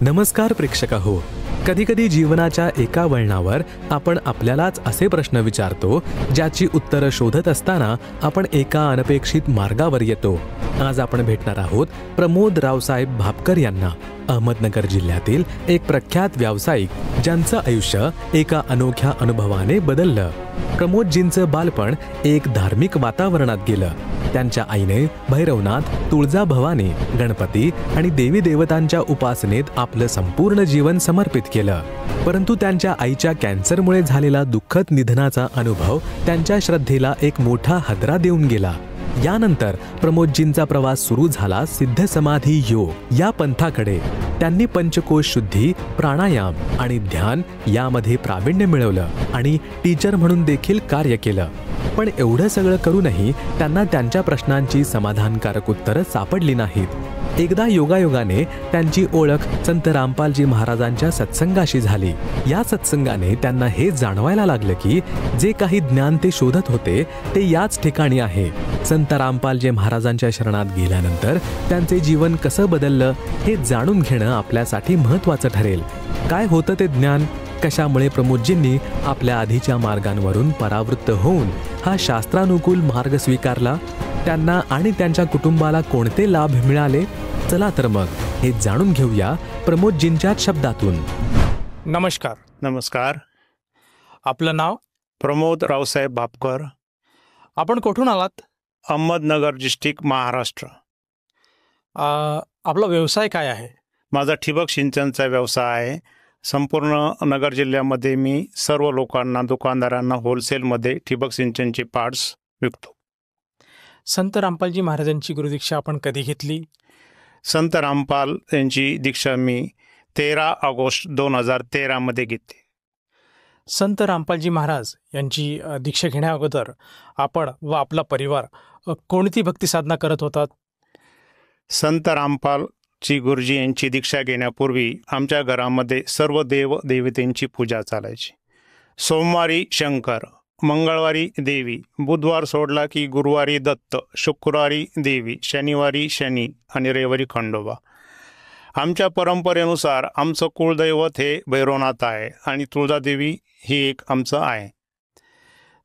नमस्कार प्रेक्षक हो. कधीकधी जीवनाच्या एका वळणावर आपण आपल्यालाच असे प्रश्न विचारतो ज्याची उत्तरं शोधत असताना आपण एका अनपेक्षित मार्गावर येतो. आज आपण भेटणार आहोत प्रमोद रावसाहेब भापकर यांना. अहमदनगर जिल्ह्यातील एक प्रख्यात व्यावसायिक ज्यांचं आयुष्य एका अनोख्या अनुभवाने बदललं. प्रमोदजींचं बालपण एक धार्मिक वातावरणात गेलं. त्यांच्या आईने भैरवनाथ, तुळजाभवानी, गणपती आणि देवी देवतांच्या उपासनेत आपलं संपूर्ण जीवन समर्पित केलं. परंतु त्यांच्या आईच्या कॅन्सरमुळे झालेला दुःखद निधनाचा अनुभव त्यांच्या श्रद्धेला एक मोठा हादरा देऊन गेला. यानंतर प्रमोदजींचा प्रवास सुरू झाला सिद्ध समाधी योग या पंथाकडे. त्यांनी पंचकोश शुद्धी, प्राणायाम आणि ध्यान यामध्ये प्रावीण्य मिळवलं आणि टीचर म्हणून देखील कार्य केलं. पण एवढं सगळं करूनही त्यांना त्यांच्या प्रश्नांची समाधानकारक उत्तरं सापडली नाहीत. एकदा योगायोगाने त्यांची ओळख संत रामपालजी महाराजांच्या सत्संगाशी झाली. या सत्संगाने त्यांना हे जाणवायला लागलं की जे काही ज्ञान ते शोधत होते ते याच ठिकाणी आहे. संत रामपालजी महाराजांच्या शरणात गेल्यानंतर त्यांचे जीवन कसं बदललं हे जाणून घेणं आपल्यासाठी महत्त्वाचं ठरेल. काय होतं ते ज्ञान? कशामुळे प्रमोदजींनी आपल्या आधीच्या मार्गांवरून परावृत्त होऊन हा शास्त्रानुकूल मार्ग स्वीकारला? त्यांना आणि त्यांच्या कुटुंबाला कोणते लाभ मिळाले? चला तर मग हे जाणून घेऊया प्रमोदजींच्या शब्दातून. नमस्कार. नमस्कार. आपलं नाव? प्रमोद रावसाहेब भापकर. आपण कुठून आलात? अहमदनगर डिस्ट्रिक्ट, महाराष्ट्र. आपला व्यवसाय काय आहे? माझा ठिबक सिंचनचा व्यवसाय आहे. संपूर्ण नगर जिल्ह्यामध्ये मी सर्व लोकांना, दुकानदारांना होलसेलमध्ये ठिबक सिंचनचे पार्ट्स विकतो. संत रामपालजी महाराजांची गुरुदीक्षा आपण कधी घेतली? संत रामपाल यांची दीक्षा मी 13 ऑगस्ट 2013 मध्ये घेतली. संत रामपालजी महाराज यांची दीक्षा घेण्या अगोदर आपण व आपला परिवार कोणती भक्ती साधना करत होतात? संत रामपालजी गुरुजी यांची दीक्षा घेण्यापूर्वी आमच्या घरामध्ये सर्व देव देवतेंची पूजा चालायची. सोमवारी शंकर, मंगळवारी देवी, बुधवार सोडला की गुरुवारी दत्त, शुक्रवारी देवी, शनिवारी शनी आणि रविवारी खंडोबा. आमच्या परंपरेनुसार आमचं कुळदैवत हे भैरवनाथ आहे आणि तुळजादेवी ही एक आमचं आहे.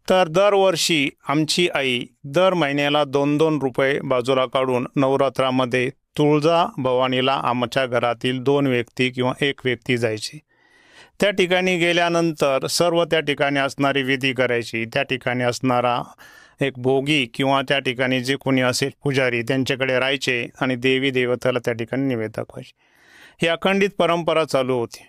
तर दरवर्षी आमची आई दर महिन्याला 2-2 रुपये बाजूला काढून नवरात्रामध्ये तुळजा भवानीला आमच्या घरातील 2 व्यक्ती किंवा 1 व्यक्ती जायची. त्या ठिकाणी गेल्यानंतर सर्व त्या ठिकाणी असणारी विधी करायची. त्या ठिकाणी असणारा एक भोगी किंवा त्या ठिकाणी जे कोणी असेल पुजारी त्यांच्याकडे राहायचे आणि देवी देवताला त्या ठिकाणी निवेद दाखवायचे. ही अखंडित परंपरा चालू होती.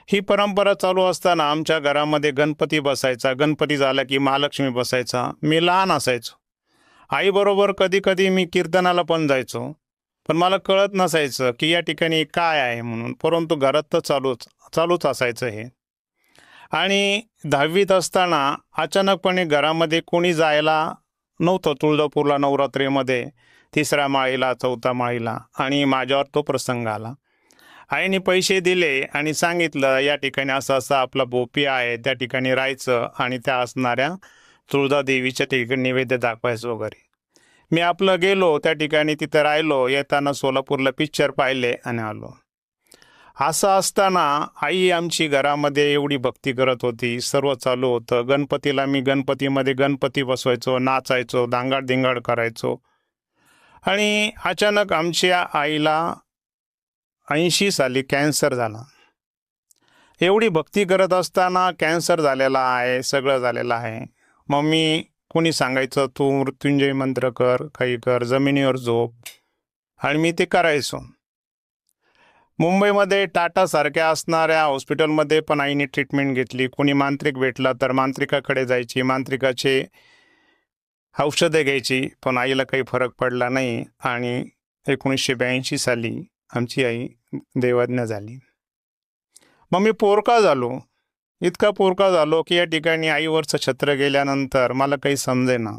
ही परंपरा चालू असताना आमच्या घरामध्ये गणपती बसायचा. गणपती झाला की महालक्ष्मी बसायचा. मी लहान असायचो. आईबरोबर कधी कधी मी कीर्तनाला पण जायचो, पण मला कळत नसायचं की या ठिकाणी काय आहे म्हणून. परंतु घरात तर चालूच असायचं हे. आणि 10वीत असताना अचानकपणे घरामध्ये कोणी जायला नव्हतं तुळजापूरला नवरात्रीमध्ये 3ऱ्या माळीला, 4थ्या माळीला. आणि माझ्यावर तो प्रसंग आला. आईने पैसे दिले आणि सांगितलं या ठिकाणी असं असं आपला भोपी आहे, त्या ठिकाणी राहायचं आणि त्या असणाऱ्या तुळजादेवीच्या ठिकाणी नैवेद्य दाखवायचं वगैरे. मी आपलं गेलो त्या ठिकाणी, तिथं राहिलो. येताना सोलापूरला पिक्चर पाहिले आणि आलो. असं असताना आई आमची घरामध्ये एवढी भक्ती करत होती. सर्व चालू होतं. गणपतीला मी गणपतीमध्ये गणपती बसवायचो, नाचायचो, धांगाड करायचो. आणि अचानक आमच्या आईला 80 साली कॅन्सर झाला. एवढी भक्ती करत असताना कॅन्सर झालेला आहे, सगळं झालेलं आहे. मम्मी कोणी सांगायचं तू मृत्युंजय मंत्र कर, काही कर, जमिनीवर झोप. आणि मी ते करायचो. मुंबईमध्ये टाटासारख्या असणाऱ्या हॉस्पिटलमध्ये पण आईने ट्रीटमेंट घेतली. कोणी मांत्रिक भेटला तर मांत्रिकाकडे जायची, मांत्रिकाचे औषधं घ्यायची, पण आईला काही फरक पडला नाही. आणि 1982 साली आमची आई देवाज्ञ झाली. मग मी पोरका झालो. इतका पोरका झालो की या ठिकाणी आईवरचं छत्र गेल्यानंतर मला काही समजेना.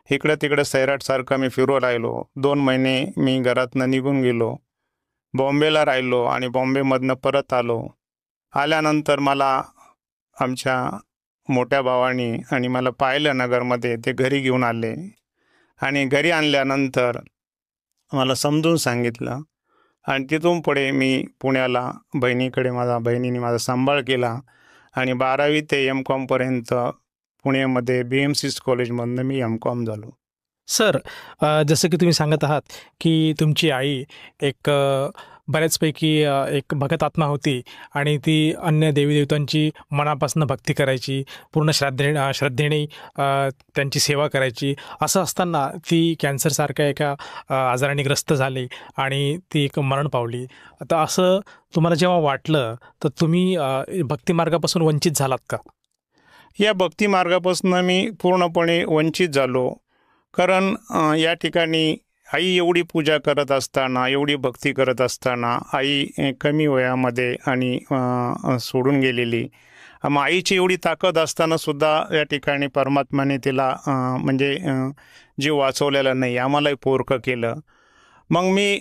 इकडं तिकडं सैराटसारखं मी फिरू राहिलो. 2 महिने मी घरातनं निघून गेलो. बॉम्बेला राहिलो आणि बॉम्बेमधनं परत आलो. आल्यानंतर मला आमच्या मोठ्या भावानी आणि मला पाहिलं नगरमध्ये. ते घरी घेऊन आले आणि घरी आणल्यानंतर मला समजून सांगितलं आणि तिथून पुढे मी पुण्याला बहिणीने माझा सांभाळ केला आणि 12वी ते M.Com.पर्यंत पुण्यामध्ये BMC कॉलेजमधनं मी M.Com झालो. सर, जसं की तुम्ही सांगत आहात की तुमची आई एक बऱ्याचपैकी एक भगत आत्मा होती आणि ती अन्य देवीदेवतांची मनापासून भक्ती करायची, पूर्ण श्रद्धेने त्यांची सेवा करायची. असं असताना ती कॅन्सरसारख्या एका आजाराने ग्रस्त झाली आणि ती एक मरण पावली. आता असं तुम्हाला जेव्हा वाटलं तर तुम्ही भक्तिमार्गापासून वंचित झालात का? या भक्ती मार्गापासून मी पूर्णपणे वंचित झालो. कारण या ठिकाणी आई एवढी पूजा करत असताना, एवढी भक्ती करत असताना आई कमी वयामध्ये आणि सोडून गेलेली. मग आईची एवढी ताकद असताना सुद्धा या ठिकाणी परमात्म्याने तिला जीव वाचवलेला नाही, आम्हालाही पोरकं केलं. मग मी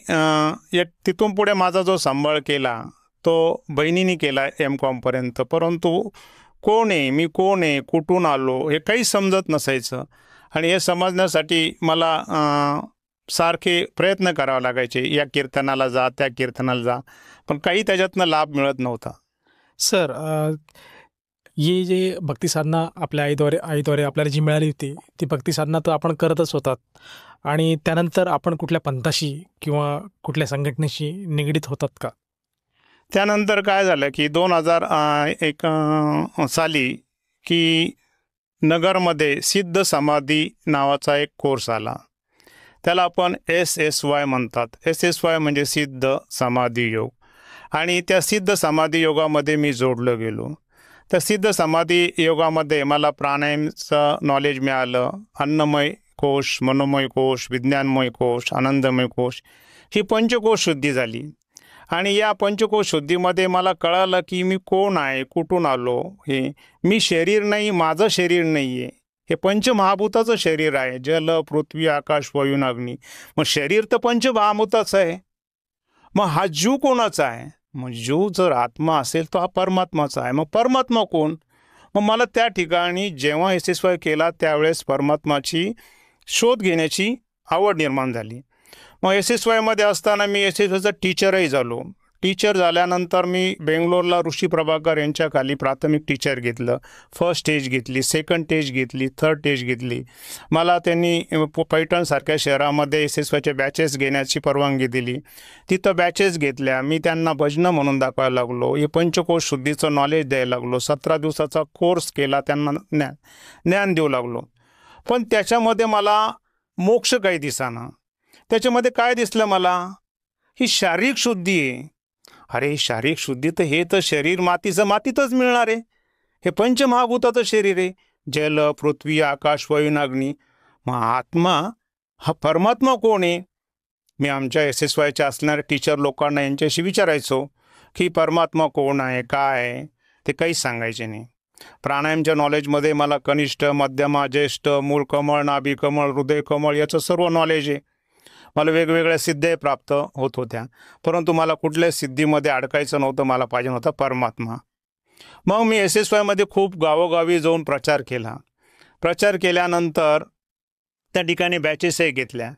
तिथून पुढे माझा जो सांभाळ केला तो बहिणीने केला M.Com.पर्यंत. परंतु मी कोण आहे, कुठून आलो हे काही समजत नसायचं आणि हे समजण्यासाठी मला सारखे प्रयत्न करावे लागायचे. या कीर्तनाला जा, त्या कीर्तनाला जा, पण काही त्याच्यातनं लाभ मिळत नव्हता. सर, ही जे भक्तिसाधना आपल्या आईद्वारे आपल्याला जी मिळाली होती ती भक्तिसाधना तर आपण करतच होतात आणि त्यानंतर आपण कुठल्या पंथाशी किंवा कुठल्या संघटनेशी निगडीत होतात का? त्यानंतर काय झालं की 2001 साली की नगरमध्ये सिद्ध समाधी नावाचा एक कोर्स आला. त्याला आपण SSY म्हणतात. SSY म्हणजे सिद्ध समाधी योग. आणि त्या सिद्ध समाधी योगामध्ये मी जोडलं गेलो. त्या सिद्ध समाधी योगामध्ये मला प्राणायामचं नॉलेज मिळालं. अन्नमय कोश, मनोमय कोश, विज्ञानमय कोश, आनंदमय कोश, ही पंचकोश शुद्धी झाली. आणि या पंचकोश शुद्धीमध्ये मला कळालं की मी कोण आहे, कुठून आलो. हे मी शरीर नाही, माझं शरीर नाही आहे, हे पंचमहाभूताचं शरीर आहे. जल, पृथ्वी, आकाश, वायू, अग्नी. मग शरीर तर पंचमहाभूताचं आहे. मग हा जीव कोणाचा आहे? मग जीव जर आत्मा असेल तर हा परमात्माचा आहे. मग परमात्मा कोण? मग मला त्या ठिकाणी जेव्हा SSY केला त्यावेळेस परमात्माची शोध घेण्याची आवड निर्माण झाली. मग SSYमध्ये असताना मी SSYचा टीचरही झालो. टीचर झाल्यानंतर मी बेंगलोरला ऋषी प्रभाकर यांच्या खाली प्राथमिक टीचर घेतलं. फर्स्ट स्टेज घेतली, सेकंड स्टेज घेतली, थर्ड स्टेज घेतली. मला त्यांनी पैठणसारख्या शहरामध्ये SSYचे बॅचेस घेण्याची परवानगी दिली. तिथं बॅचेस घेतल्या. मी त्यांना भजनं म्हणून दाखवायला लागलो. हे पंचकोश शुद्धीचं नॉलेज द्यायला लागलो. 17 दिवसाचा कोर्स केला, त्यांना ज्ञान देऊ लागलो. पण त्याच्यामध्ये मला मोक्ष काही दिसेना. त्याच्यामध्ये काय दिसलं मला? ही शारीरिक शुद्धी आहे. अरे शारीरिक शुद्धी तर हे तर शरीर मातीतच मिळणार आहे. हे पंचमहाभूताचं शरीर आहे. जल, पृथ्वी, आकाश, वायू, अग्नी. मग आत्मा हा परमात्मा कोण आहे? मी आमच्या SSYच्या असणाऱ्या टीचर लोकांना यांच्याशी विचारायचो की परमात्मा कोण आहे, काय आहे. ते काहीच सांगायचे नाही. प्राणायामच्या नॉलेजमध्ये मला कनिष्ठ, मध्यमा, ज्येष्ठ, मूळ कमळ, नाभी कमळ, हृदय कमळ याचं सर्व नॉलेज आहे. मला वेगवेगळ्या सिद्ध्या प्राप्त होत होत्या. परंतु मला कुठल्याच सिद्धीमध्ये अडकायचं नव्हतं. मला पाहिजे होता परमात्मा. मग मी SSYमध्ये खूप गावोगावी जाऊन प्रचार केला. प्रचार केल्यानंतर त्या ठिकाणी बॅचेसही घेतल्या.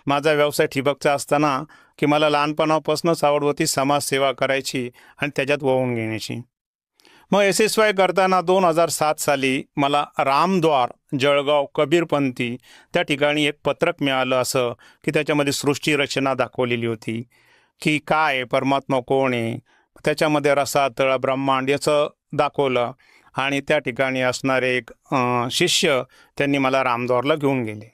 माझा व्यवसाय ठिबकचा असताना की मला लहानपणापासूनच आवड होती समाजसेवा करायची आणि त्याच्यात वाहून घेण्याची. मग SSY करताना 2007 साली मला रामद्वार, जळगाव, कबीरपंथी त्या ठिकाणी एक पत्रक मिळालं असं की त्याच्यामध्ये सृष्टी रचना दाखवलेली होती की काय परमात्मा कोण आहे. त्याच्यामध्ये रसातळ, ब्रह्मांड याचं दाखवलं आणि त्या ठिकाणी असणारे एक शिष्य त्यांनी मला रामद्वारला घेऊन गेले.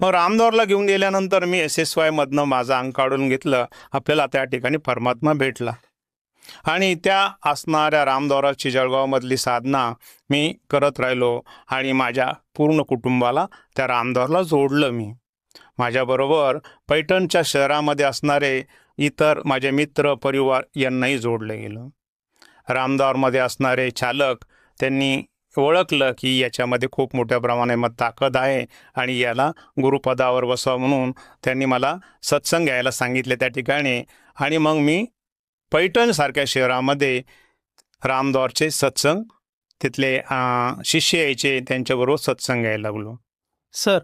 मग रामद्वारला घेऊन गेल्यानंतर मी SSYमधनं माझं अंग काढून घेतलं. आपल्याला त्या ठिकाणी परमात्मा भेटला आणि त्या असणाऱ्या रामद्वाराची जळगावमधली साधना मी करत राहिलो आणि माझ्या पूर्ण कुटुंबाला त्या रामद्वारला जोडलं. मी माझ्याबरोबर पैठणच्या शहरामध्ये असणारे इतर माझे मित्र परिवार यांनाही जोडलं गेलं. रामद्वारमध्ये असणारे चालक त्यांनी ओळखलं की याच्यामध्ये खूप मोठ्या प्रमाणात ताकद आहे आणि याला गुरुपदावर बसवा म्हणून त्यांनी मला सत्संग घ्यायला सांगितले त्या ठिकाणी. आणि मग मी पैठणसारख्या शहरामध्ये रामद्वारचे सत्संग, तिथले शिष्य यायचे त्यांच्याबरोबर सत्संग घ्यायला लागलो. सर,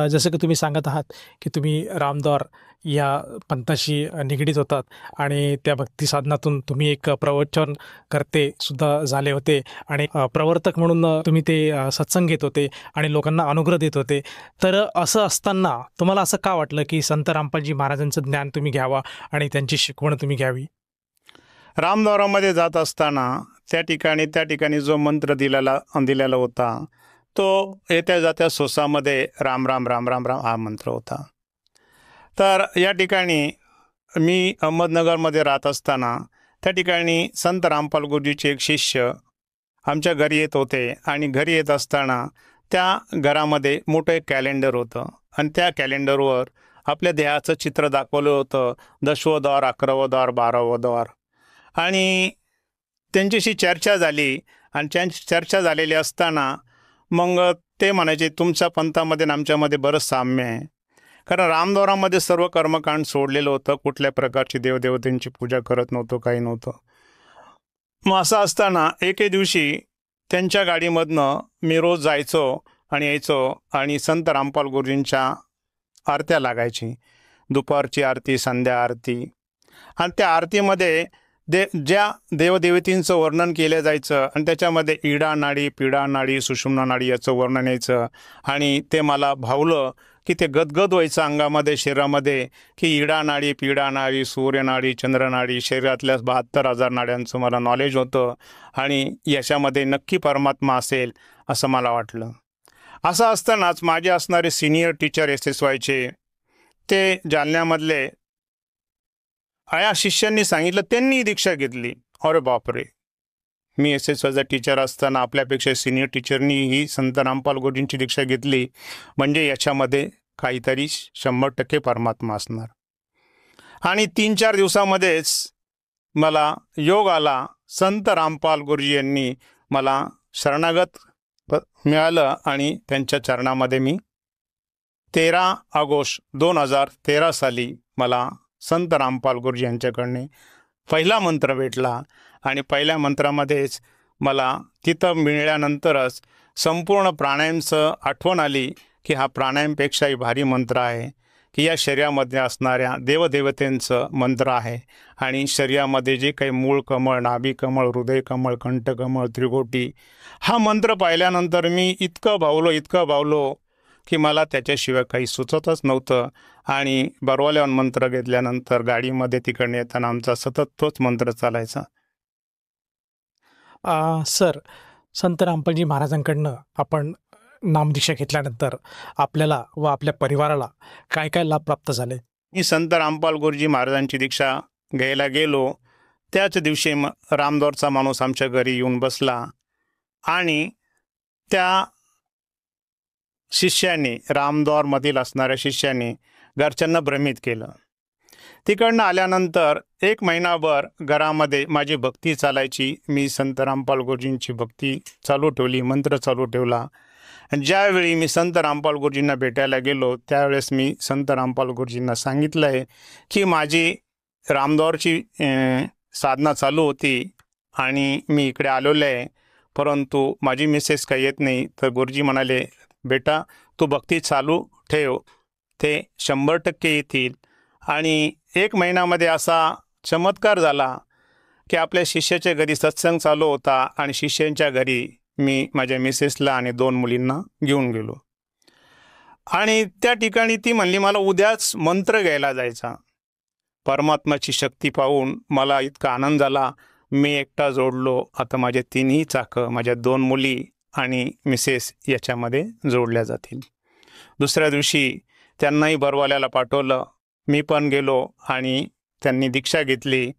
जसं की तुम्ही सांगत आहात की तुम्ही रामद्वार या पंथाशी निगडीत होतात आणि त्या भक्ती साधनातून तुम्ही एक प्रवचन करते सुद्धा झाले होते आणि प्रवर्तक म्हणून तुम्ही ते सत्संग घेत होते आणि लोकांना अनुग्रह देत होते. तर असं असताना तुम्हाला असं का वाटलं की संत रामपालजी महाराजांचं ज्ञान तुम्ही घ्यावा आणि त्यांची शिकवण तुम्ही घ्यावी? रामद्वारामध्ये जात असताना त्या ठिकाणी जो मंत्र दिलेला होता तो येत्या जात्या सोसामध्ये राम राम राम राम राम हा मंत्र होता. तर या ठिकाणी मी अहमदनगरमध्ये राहत असताना त्या ठिकाणी संत रामपाल गुरुजीचे एक शिष्य आमच्या घरी येत होते आणि घरी येत असताना त्या घरामध्ये मोठं एक कॅलेंडर होतं आणि त्या कॅलेंडरवर आपल्या देहाचं चित्र दाखवलं होतं. 10वं द्वार, 11वं द्वार, 12वं द्वार. आणि त्यांच्याशी चर्चा झाली आणि चर्चा झालेली असताना मग ते म्हणायचे तुमच्या पंथामध्ये आणि आमच्यामध्ये बरंच साम्य आहे. कारण रामद्वारामध्ये सर्व कर्मकांड सोडलेलं होतं, कुठल्या प्रकारची देवदेवतांची पूजा करत नव्हतं, काही नव्हतं. मग असं असताना एके दिवशी त्यांच्या गाडीमधनं मी रोज जायचो आणि यायचो आणि संत रामपाल गुरुजींच्या आरत्या लागायची, दुपारची आरती, संध्या आरती. आणि त्या आरतीमध्ये ज्या देवदेवतींचं वर्णन केलं जायचं आणि त्याच्यामध्ये इडा नाडी, पिडा नाडी, सुषुम्ना नाडी याचं वर्णन यायचं आणि ते मला भावलं की ते गदगद व्हायचं अंगामध्ये, शरीरामध्ये, की इडा नाडी, पिडा नाडी, सूर्यनाडी, चंद्रनाडी, शरीरातल्या 72,000 नाड्यांचं मला नॉलेज होतं आणि याच्यामध्ये नक्की परमात्मा असेल असं मला वाटलं. असं असतानाच माझे असणारे सिनियर टीचर SSYचे ते जालन्यामधले या शिष्यांनी सांगितलं, त्यांनी दीक्षा घेतली. अरे बापरे, मी SSYचा टीचर असताना आपल्यापेक्षा सिनियर टीचरनी ही संत रामपाल गुरुजींची दीक्षा घेतली म्हणजे याच्यामध्ये काहीतरी 100% परमात्मा असणार. आणि 3-4 दिवसामध्येच मला योग आला. संत रामपाल गुरुजी यांनी मला शरणागत मिळालं आणि त्यांच्या चरणामध्ये मी 13 ऑगस्ट 2013 साली मला संत रामपाल गुरुजी यांच्याकडने पहिला मंत्र भेटला आणि पहिल्या मंत्रामध्येच मला तिथं मिळाल्यानंतरच संपूर्ण प्राणायामचं आठवण आली की हा प्राणायामपेक्षाही भारी मंत्र आहे, की या शरीरामध्ये असणाऱ्या देवदेवतेंचं मंत्र आहे आणि शरीरामध्ये जे काही मूळ कमळ, नाभी कमळ, हृदय कमळ, कंठकमळ, त्रिकोटी हा मंत्र पाहिल्यानंतर मी इतकं भावलो की मला त्याच्याशिवाय काही सुचतच नव्हतं. आणि बरवाल्याहून मंत्र घेतल्यानंतर गाडीमध्ये तिकडनं येताना आमचा सतत तोच मंत्र चालायचा. सर, संत रामपालजी महाराजांकडनं आपण नामदीक्षा घेतल्यानंतर आपल्याला व आपल्या परिवाराला काय काय लाभ प्राप्त झाले? मी संत रामपाल गुरुजी महाराजांची दीक्षा घ्यायला गेलो त्याच दिवशी रामद्वारचा माणूस आमच्या घरी येऊन बसला आणि त्या शिष्याने, रामद्वारमधील असणाऱ्या शिष्याने घरच्यांना भ्रमित केलं. तिकडनं आल्यानंतर 1 महिनाभर घरामध्ये माझी भक्ती चालायची. मी संत रामपाल गुरुजींची भक्ती चालू ठेवली, मंत्र चालू ठेवला. आणि ज्यावेळी मी संत रामपाल गुरुजींना भेटायला गेलो त्यावेळेस मी संत रामपाल गुरुजींना सांगितलं आहे की माझी रामद्वारची साधना चालू होती आणि मी इकडे आलेलो आहे, परंतु माझी मिसेस काही येत नाही. तर गुरुजी म्हणाले, बेटा तू भक्ती चालू ठेव, ते 100% येतील. आणि 1 महिन्यामध्ये असा चमत्कार झाला की आपल्या शिष्याच्या घरी सत्संग चालू होता आणि शिष्यांच्या घरी मी माझ्या मिसेसला आणि 2 मुलींना घेऊन गेलो. आणि त्या ठिकाणी ती म्हणली मला उद्याच मंत्र घ्यायला जायचा. परमात्माची शक्ती पाहून मला इतका आनंद झाला. मी एकटा जोडलो, आता माझे 3ही चाकं, माझ्या 2 मुली आणि मिसेस याच्यामध्ये जोडल्या जातील. दुसऱ्या दिवशी त्यांनाही बरवाल्याला पाठवलं. मी पण गेलो आणि त्यांनी दीक्षा घेतली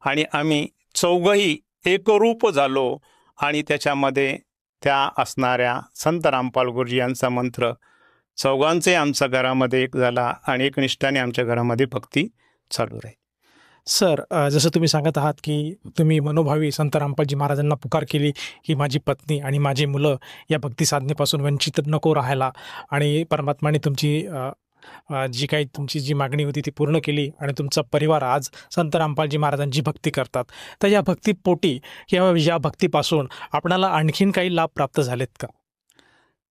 आणि आम्ही 4घंही एकरूप झालो. आणि त्याच्यामध्ये त्या असणाऱ्या संत रामपाल गुरुजी यांचा मंत्र 4घांचे आमच्या घरामध्ये एक झाला आणि एकनिष्ठाने आमच्या घरामध्ये भक्ती चालू राहील. सर, जसं तुम्ही सांगत आहात की तुम्ही मनोभावी संत रामपालजी महाराजांना पुकार केली की माझी पत्नी आणि माझी मुलं या भक्ती साधनेपासून वंचित नको राहायला आणि परमात्माने तुमची जी काही तुमची जी मागणी होती ती पूर्ण केली आणि तुमचा परिवार आज संत रामपालजी महाराजांची भक्ती करतात. तर या भक्तीपोटी किंवा या भक्तीपासून आपणाला आणखीन काही लाभ प्राप्त झालेत का?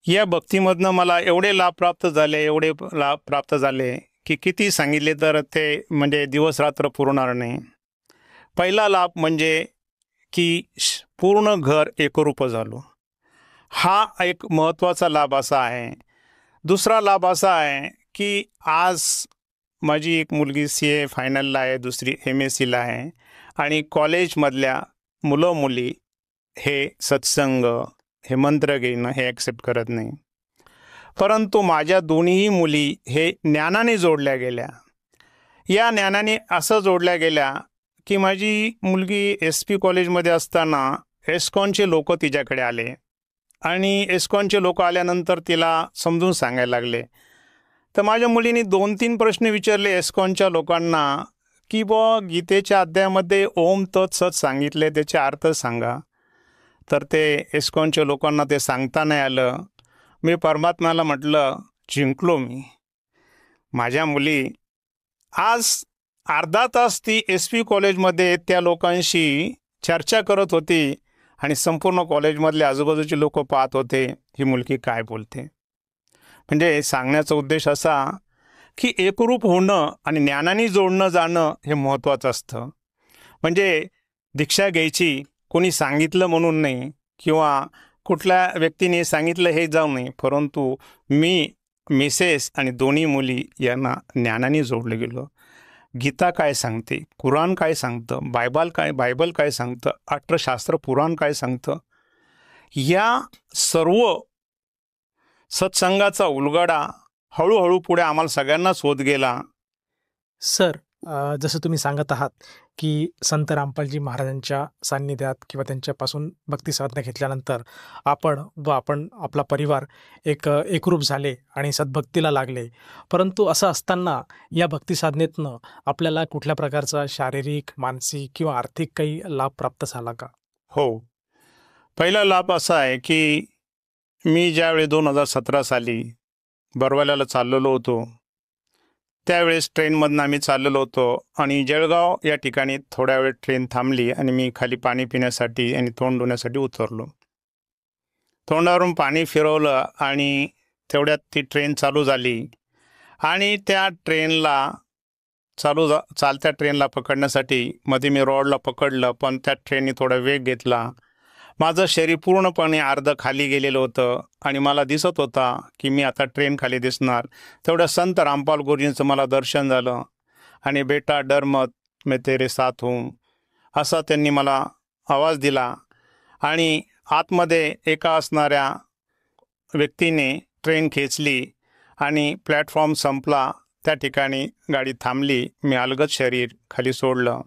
या भक्तीमधनं मला एवढे लाभ प्राप्त झाले की किती सांगितले तर ते म्हणजे दिवस रात्र पुरणार नाही. पहिला लाभ म्हणजे की पूर्ण घर एकरूप झालो. हा एक महत्त्वाचा लाभ असा आहे. दुसरा लाभ असा आहे की आज माझी एक मुलगी CA फायनलला आहे, दुसरी MScला आहे आणि कॉलेजमधल्या मुलं मुली हे सत्संग, हे मंत्र घेणं हे ॲक्सेप्ट करत नाही. परंतु माझ्या दोन्हीही मुली हे ज्ञानाने जोडल्या गेल्या. या ज्ञानाने असं जोडल्या गेल्या की माझी मुलगी SP कॉलेजमध्ये असताना एस्कॉनचे लोक तिच्याकडे आले आणि एस्कॉनचे लोक आल्यानंतर तिला समजून सांगायला लागले. तर माझ्या मुलीने 2-3 प्रश्न विचारले एस्कॉनच्या लोकांना की गीतेच्या अध्यायामध्ये ओम तत् सत सांगितले, त्याचे अर्थ सांगा. तर ते एस्कॉनच्या लोकांना ते सांगता नाही आलं. मी परमात्म्याला म्हटलं, जिंकलो मी. माझ्या मुली आज अर्धा तास ती SP कॉलेजमध्ये त्या लोकांशी चर्चा करत होती आणि संपूर्ण कॉलेजमधले आजूबाजूचे लोक पाहत होते ही मुलगी काय बोलते. म्हणजे सांगण्याचा उद्देश असा की एकरूप होणं आणि ज्ञानाने जोडणं जाणं हे महत्त्वाचं असतं. म्हणजे दीक्षा घ्यायची कोणी सांगितलं म्हणून नाही किंवा कुठल्या व्यक्तीने सांगितलं हे जाऊ नये, परंतु मी, मिसेस आणि दोन्ही मुली यांना ज्ञानाने जोडले गेलो. गीता काय सांगते, कुराण काय सांगतं, बायबल काय सांगतं, अष्टशास्त्र पुराण काय सांगतं, या सर्व सत्संगाचा उलगडा हळूहळू पुढे आम्हाला सगळ्यांनाच होत गेला. सर, जसं तुम्ही सांगत आहात की संत रामपालजी महाराजांच्या सान्निध्यात किंवा त्यांच्यापासून भक्ती साधना घेतल्यानंतर आपण आपला परिवार एकरूप झाले आणि सद्भक्तीला लागले. परंतु असं असताना या भक्ती साधनेतनं आपल्याला कुठल्या प्रकारचा शारीरिक, मानसिक किंवा आर्थिक काही लाभ प्राप्त झाला का? हो, पहिला लाभ असा आहे की मी ज्यावेळी 2017 साली बरवाल्याला चाललेलो होतो, त्यावेळेस ट्रेनमधून आम्ही चाललेलो होतो आणि जळगाव या ठिकाणी थोड्या वेळ ट्रेन थांबली आणि मी खाली पाणी पिण्यासाठी आणि तोंड धुण्यासाठी उतरलो. तोंडावरून पाणी फिरवलं आणि तेवढ्यात ती ट्रेन चालू झाली आणि त्या ट्रेनला चालत्या ट्रेनला पकडण्यासाठी मध्ये मी रॉडला पकडलं, पण त्या ट्रेनने थोडा वेग घेतला. माझं शरीर पूर्णपणे अर्ध खाली गेलेलं होतं आणि मला दिसत होता की मी आता ट्रेन खाली दिसणार. तेवढ्या संत रामपाल गुरुजींचं मला दर्शन झालं आणि बेटा डर मत मैं तेरे साथ हूँ असा त्यांनी मला आवाज दिला आणि आतमध्ये एका असणाऱ्या व्यक्तीने ट्रेन खेचली आणि प्लॅटफॉर्म संपला. त्या ठिकाणी गाडी थांबली. मी अलगद शरीर खाली सोडलं.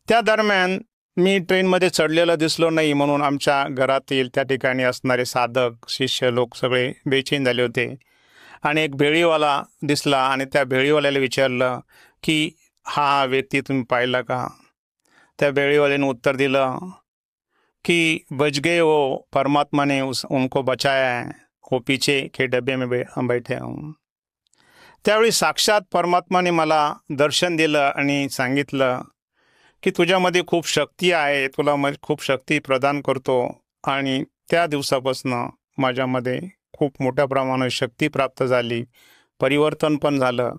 त्या दरम्यान मी ट्रेनमध्ये चढलेलं दिसलो नाही म्हणून आमच्या घरातील त्या ठिकाणी असणारे साधक, शिष्य लोक सगळे बेचैन झाले होते आणि एक भेळीवाला दिसला आणि त्या भेळीवाल्याला विचारलं की हा व्यक्ती तुम्ही पाहिला का? त्या भेळीवाल्याने उत्तर दिलं की बच गए वो, परमात्मा ने उनको बचाया है, वो पीछे के डब्बे में बैठे हूँ. त्यावेळी साक्षात परमात्माने मला दर्शन दिलं आणि सांगितलं की तुझ्यामध्ये खूप शक्ती आहे, तुला खूप शक्ती प्रदान करतो. आणि त्या दिवसापासून माझ्यामध्ये खूप मोठ्या प्रमाणात शक्ती प्राप्त झाली, परिवर्तन पण झालं.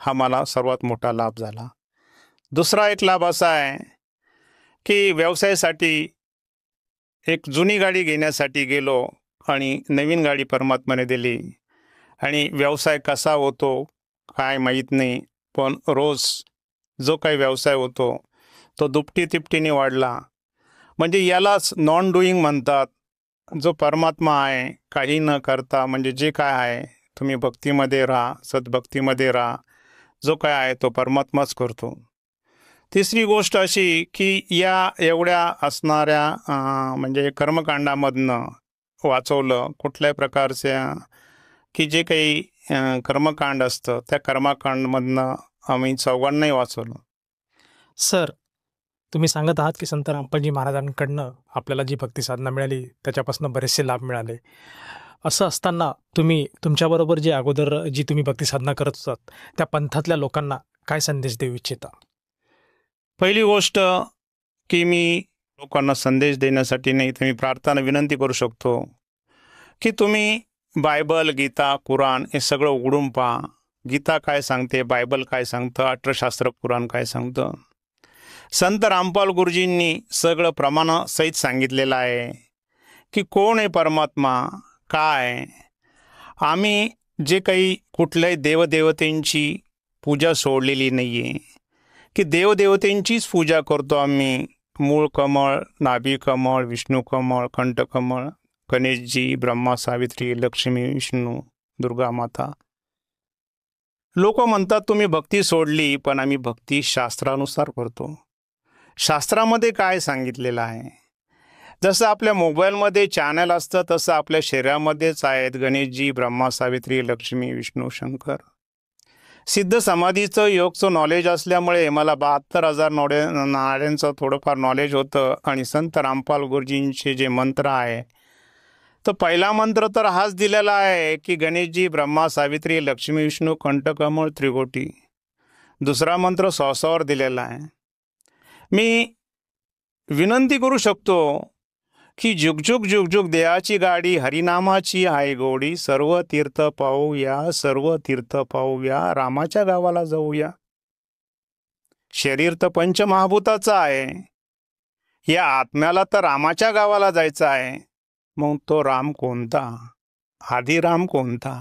हा मला सर्वात मोठा लाभ झाला. दुसरा एक लाभ असा आहे की व्यवसायासाठी एक जुनी गाडी घेण्यासाठी गेलो आणि नवीन गाडी परमात्म्याने दिली आणि व्यवसाय कसा होतो काय माहीत नाही, पण रोज जो काही व्यवसाय होतो तो दुपटी तिपटीने वाढला. म्हणजे यालाच नॉन डुईंग म्हणतात. जो परमात्मा आहे काही न करता, म्हणजे जे काय आहे तुम्ही भक्तीमध्ये राहा, सद्भक्तीमध्ये राहा, जो काय आहे तो परमात्माच करतो. तिसरी गोष्ट अशी की या एवढ्या असणाऱ्या म्हणजे कर्मकांडामधनं वाचवलं. कुठल्याही प्रकारच्या की जे काही कर्मकांड असतं त्या कर्मकांडमधनं आम्ही चौघांनाही वाचवलं. सर, तुम्ही सांगत आहात की संत रामपालजी महाराजांकडनं आपल्याला जी भक्ती साधना मिळाली त्याच्यापासून बरेचसे लाभ मिळाले. असं असताना तुम्ही तुमच्याबरोबर जे अगोदर जी तुम्ही भक्ती साधना करत होतात त्या पंथातल्या लोकांना काय संदेश देऊ इच्छिता? पहिली गोष्ट की मी लोकांना संदेश देण्यासाठी नाही तर मी प्रार्थना विनंती करू शकतो की तुम्ही बायबल, गीता, कुराण हे सगळं उघडून पहा. गीता काय सांगते, बायबल काय सांगतं, अठराशास्त्र पुराण काय सांगतं. संत रामपाल गुरुजींनी सगळं प्रमाणासहित सांगितलेलं आहे की कोण आहे परमात्मा, काय. आम्ही जे काही कुठल्याही देवदेवतेंची पूजा सोडलेली नाही आहे, की देवदेवतेंचीच पूजा करतो आम्ही. मूळ कमळ, नाभी कमळ, विष्णू कमळ, कंठ कमळ, गणेशजी, ब्रह्मा, सावित्री, लक्ष्मी, विष्णू, दुर्गा माता. लोक म्हणतात तुम्ही भक्ती सोडली, पण आम्ही भक्ती शास्त्रानुसार करतो. शास्त्रामध्ये काय सांगितलेलं आहे, जसं आपल्या मोबाईलमध्ये चॅनल असतं तसं आपल्या शरीरामध्येच आहेत गणेशजी, ब्रह्मा, सावित्री, लक्ष्मी, विष्णू, शंकर. सिद्ध समाधीचं योगचं नॉलेज असल्यामुळे मला 72,000 नाड्यांचं थोडंफार नॉलेज होतं. आणि संत रामपाल गुरुजींचे जे मंत्र आहे, तर पहिला मंत्र तर हाच दिलेला आहे की गणेशजी, ब्रह्मा, सावित्री, लक्ष्मी, विष्णू, कंठकमळ, त्रिकोटी. दुसरा मंत्र 100 दिलेला आहे. मी विनंती करू शकतो की जुगजुग जुगजुग देहाची गाडी, हरिनामाची आहे गोडी. सर्व तीर्थ पाहूया, सर्व तीर्थ पाहूया, रामाच्या गावाला जाऊया. शरीर तर पंचमहाभूताचं आहे, या आत्म्याला तर रामाच्या गावाला जायचं आहे. मग तो राम कोणता, आधी राम कोणता,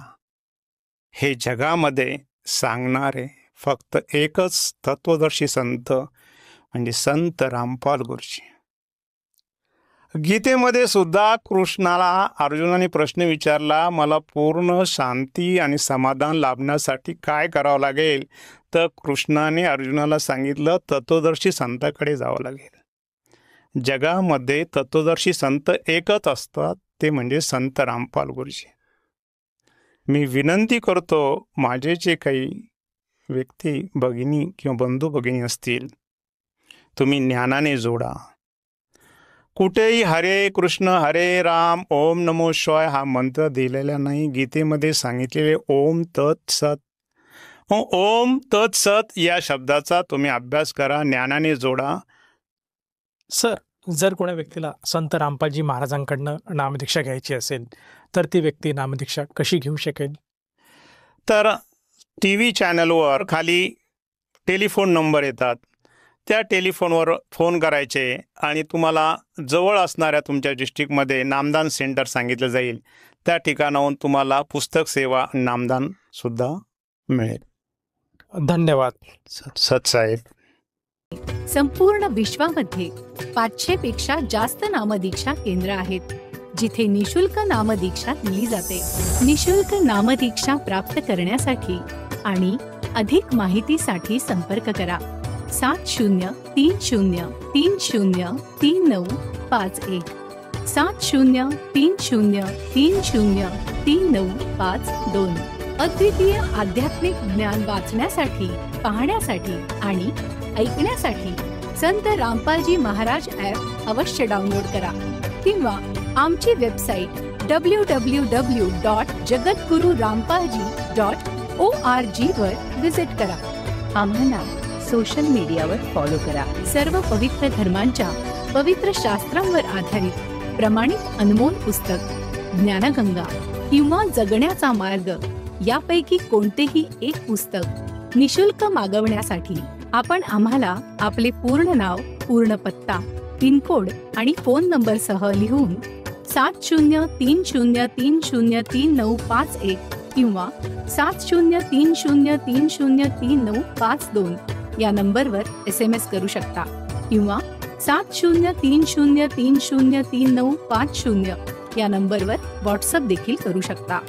हे जगामध्ये सांगणारे फक्त एकच तत्वदर्शी संत म्हणजे संत रामपाल गुरुजी. गीतेमध्ये सुद्धा कृष्णाला अर्जुनाने प्रश्न विचारला, मला पूर्ण शांती आणि समाधान लाभण्यासाठी काय करावं लागेल. तर कृष्णाने अर्जुनाला सांगितलं, तत्वदर्शी संताकडे जावं लागेल. जगामध्ये तत्वदर्शी संत एकच असतात, ते म्हणजे संत रामपाल गुरुजी. मी विनंती करतो, माझे जे काही व्यक्ती भगिनी किंवा बंधू भगिनी असतील, तुम्ही ज्ञानाने जोडा. कुठेही हरे कृष्ण हरे राम ओम नमो शिवाय हा मंत्र दिलेला नाही. गीतेमध्ये सांगितलेले ओम तत्सत. ओम तत्सत या शब्दाचा तुम्ही अभ्यास करा, ज्ञानाने जोडा. सर, जर कोणा व्यक्तीला संत रामपालजी महाराजांकडनं नामदीक्षा घ्यायची असेल तर ती व्यक्ती नामदीक्षा कशी घेऊ शकेल? तर TV चॅनलवर खाली टेलिफोन नंबर येतात, त्या टेलिफोनवर फोन करायचे आणि तुम्हाला जवळ असणाऱ्या तुमच्या डिस्ट्रिक्टमध्ये नामदान सेंटर सांगितलं जाईल. त्या ठिकाणाहून तुम्हाला पुस्तक सेवा नामदान सुद्धा मिळेल. धन्यवाद सतसाहेब. संपूर्ण विश्वामध्ये 500 पेक्षा जास्त नामदीक्षा केंद्र आहेत जिथे निशुल्क नामदीक्षा दिली जाते. निशुल्क नामदीक्षा प्राप्त करण्यासाठी आणि अधिक माहितीसाठी संपर्क करा 7030303951 7030303952. अद्वितीय आध्यात्मिक ज्ञान वाचण्यासाठी, पाहण्यासाठी आणि ऐकण्यासाठी संत रामपालजी महाराज ॲप अवश्य डाउनलोड करा किंवा आमची वेबसाईट www.jagatgururampalji.org वर विजिट करा. आम्हाला सोशल मीडियावर फॉलो करा. सर्व पवित्र धर्मांच्या पवित्र शास्त्रांवर आधारित प्रमाणित अनमोल पुस्तक ज्ञानगंगा किंवा जगण्याचा मार्ग यापैकी कोणतेही एक पुस्तक निशुल्क मागवण्यासाठी आपण आम्हाला आपले पूर्ण नाव, पूर्ण पत्ता, पिनकोड आणि फोन नंबर सह लिहून 7030303951 किंवा 7030303952 या नंबरवर SMS करू शकता किंवा 7030303950 या नंबरवर व्हॉट्सअप देखील करू शकता.